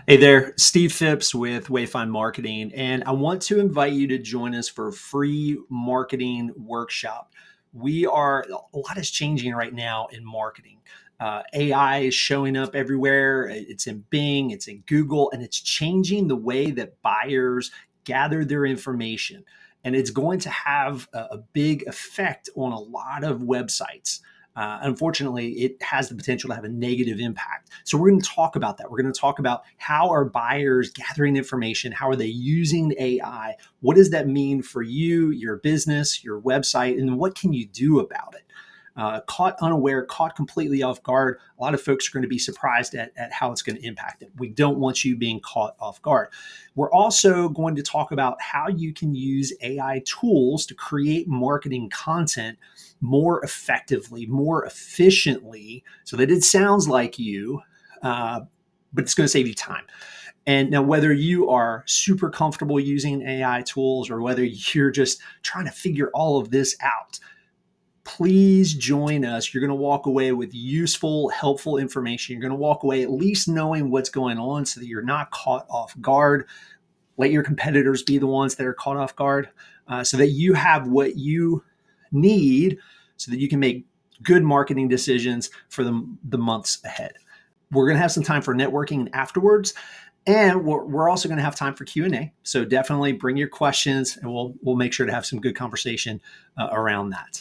Hey there, Steve Phipps with Wayfind Marketing, and I want to invite you to join us for a free marketing workshop. A lot is changing right now in marketing. AI is showing up everywhere. It's in Bing, it's in Google, and it's changing the way that buyers gather their information. And it's going to have a big effect on a lot of websites. Unfortunately, it has the potential to have a negative impact. So we're going to talk about that. We're going to talk about how are buyers gathering information? How are they using AI? What does that mean for you, your business, your website, and what can you do about it? Caught unaware, caught completely off guard, a lot of folks are going to be surprised at how it's going to impact them. We don't want you being caught off guard. We're also going to talk about how you can use AI tools to create marketing content more effectively, more efficiently, so that it sounds like you, uh, but it's going to save you time. And now, whether you are super comfortable using AI tools or whether you're just trying to figure all of this out, please join us. You're going to walk away with useful, helpful information. You're going to walk away at least knowing what's going on so that you're not caught off guard. Let your competitors be the ones that are caught off guard, so that you have what you need so that you can make good marketing decisions for the months ahead. We're going to have some time for networking afterwards. And we're also going to have time for Q&A. So definitely bring your questions and we'll make sure to have some good conversation around that.